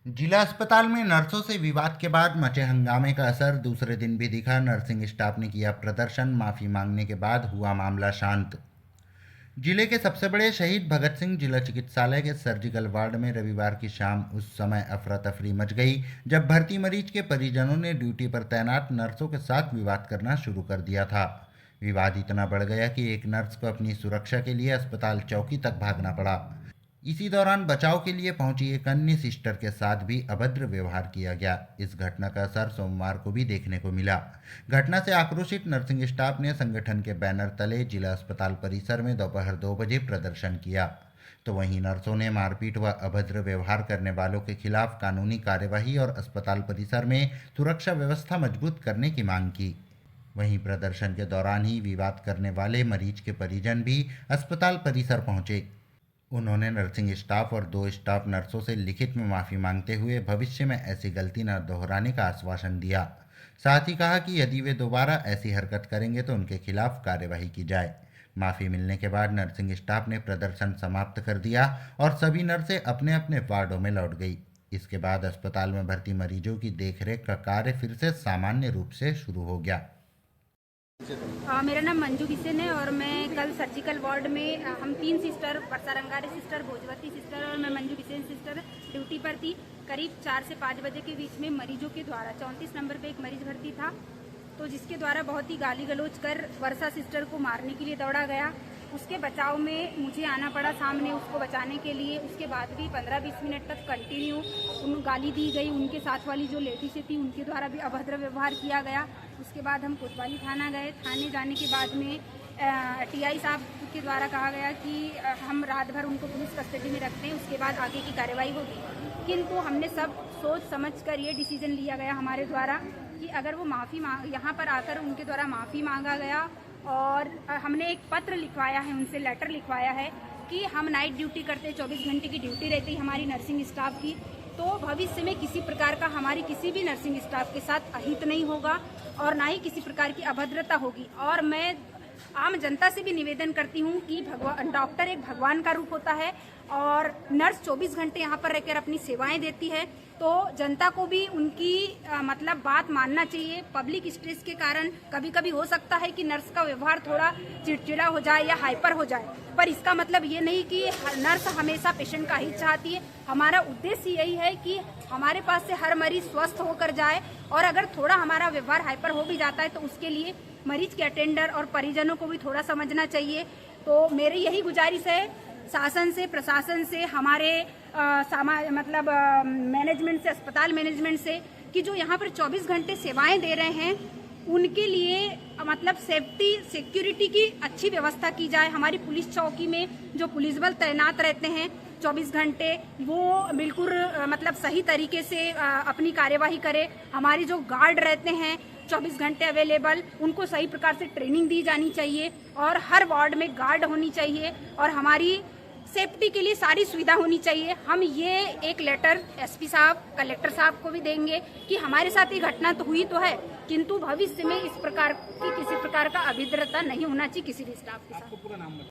जिला अस्पताल में नर्सों से विवाद के बाद मचे हंगामे का असर दूसरे दिन भी दिखा। नर्सिंग स्टाफ ने किया प्रदर्शन, माफी मांगने के बाद हुआ मामला शांत। जिले के सबसे बड़े शहीद भगत सिंह जिला चिकित्सालय के सर्जिकल वार्ड में रविवार की शाम उस समय अफरा तफरी मच गई जब भर्ती मरीज के परिजनों ने ड्यूटी पर तैनात नर्सों के साथ विवाद करना शुरू कर दिया था। विवाद इतना बढ़ गया कि एक नर्स को अपनी सुरक्षा के लिए अस्पताल चौकी तक भागना पड़ा। इसी दौरान बचाव के लिए पहुंची एक अन्य सिस्टर के साथ भी अभद्र व्यवहार किया गया। इस घटना का असर सोमवार को भी देखने को मिला। घटना से आक्रोशित नर्सिंग स्टाफ ने संगठन के बैनर तले जिला अस्पताल परिसर में दोपहर 2 बजे प्रदर्शन किया, तो वहीं नर्सों ने मारपीट व अभद्र व्यवहार करने वालों के खिलाफ कानूनी कार्यवाही और अस्पताल परिसर में सुरक्षा व्यवस्था मजबूत करने की मांग की। वहीं प्रदर्शन के दौरान ही विवाद करने वाले मरीज के परिजन भी अस्पताल परिसर पहुंचे। उन्होंने नर्सिंग स्टाफ और 2 स्टाफ नर्सों से लिखित में माफ़ी मांगते हुए भविष्य में ऐसी गलती न दोहराने का आश्वासन दिया। साथ ही कहा कि यदि वे दोबारा ऐसी हरकत करेंगे तो उनके खिलाफ कार्यवाही की जाए। माफ़ी मिलने के बाद नर्सिंग स्टाफ ने प्रदर्शन समाप्त कर दिया और सभी नर्सें अपने अपने वार्डों में लौट गई। इसके बाद अस्पताल में भर्ती मरीजों की देखरेख का कार्य फिर से सामान्य रूप से शुरू हो गया। मेरा नाम मंजू बिसेन है और मैं कल सर्जिकल वार्ड में हम 3 सिस्टर, वर्षा रंगारे सिस्टर, भोजवती सिस्टर और मैं मंजू बिसेन सिस्टर ड्यूटी पर थी। करीब 4 से 5 बजे के बीच में मरीजों के द्वारा 34 नंबर पे एक मरीज भर्ती था, तो जिसके द्वारा बहुत ही गाली गलौज कर वर्षा सिस्टर को मारने के लिए दौड़ा गया। उसके बचाव में मुझे आना पड़ा सामने उसको बचाने के लिए। उसके बाद भी 15-20 मिनट तक कंटिन्यू उन गाली दी गई। उनके साथ वाली जो लेडी से थी उनके द्वारा भी अभद्र व्यवहार किया गया। उसके बाद हम कोतवाली थाना गए। थाने जाने के बाद में टीआई साहब के द्वारा कहा गया कि हम रात भर उनको पुलिस कस्टडी में रखते हैं, उसके बाद आगे की कार्रवाई होगी। किंतु हमने सब सोच समझ कर ये डिसीजन लिया गया हमारे द्वारा कि अगर वो यहाँ पर आकर उनके द्वारा माफ़ी मांगा गया और हमने एक पत्र लिखवाया है, उनसे लेटर लिखवाया है कि हम नाइट ड्यूटी करते, 24 घंटे की ड्यूटी रहती है हमारी नर्सिंग स्टाफ की, तो भविष्य में किसी प्रकार का हमारी किसी भी नर्सिंग स्टाफ के साथ अहित नहीं होगा और ना ही किसी प्रकार की अभद्रता होगी। और मैं आम जनता से भी निवेदन करती हूँ कि डॉक्टर एक भगवान का रूप होता है और नर्स 24 घंटे यहाँ पर रहकर अपनी सेवाएं देती है, तो जनता को भी उनकी मतलब बात मानना चाहिए। पब्लिक स्ट्रेस के कारण कभी कभी हो सकता है कि नर्स का व्यवहार थोड़ा चिड़चिड़ा हो जाए या हाइपर हो जाए, पर इसका मतलब ये नहीं कि नर्स हमेशा पेशेंट का हित चाहती है। हमारा उद्देश्य यही है कि हमारे पास से हर मरीज स्वस्थ होकर जाए और अगर थोड़ा हमारा व्यवहार हाइपर हो भी जाता है तो उसके लिए मरीज के अटेंडर और परिजनों को भी थोड़ा समझना चाहिए। तो मेरी यही गुजारिश है शासन से, प्रशासन से, हमारे मैनेजमेंट से, अस्पताल मैनेजमेंट से, कि जो यहाँ पर 24 घंटे सेवाएं दे रहे हैं उनके लिए मतलब सेफ्टी सिक्योरिटी की अच्छी व्यवस्था की जाए। हमारी पुलिस चौकी में जो पुलिस बल तैनात रहते हैं 24 घंटे, वो बिल्कुल मतलब सही तरीके से अपनी कार्यवाही करे। हमारी जो गार्ड रहते हैं 24 घंटे अवेलेबल, उनको सही प्रकार से ट्रेनिंग दी जानी चाहिए और हर वार्ड में गार्ड होनी चाहिए और हमारी सेफ्टी के लिए सारी सुविधा होनी चाहिए। हम ये एक लेटर एसपी साहब, कलेक्टर साहब को भी देंगे कि हमारे साथ ये घटना तो हुई तो है, किंतु भविष्य में इस प्रकार की किसी प्रकार का अभद्रता नहीं होना चाहिए किसी भी स्टाफ के साथ।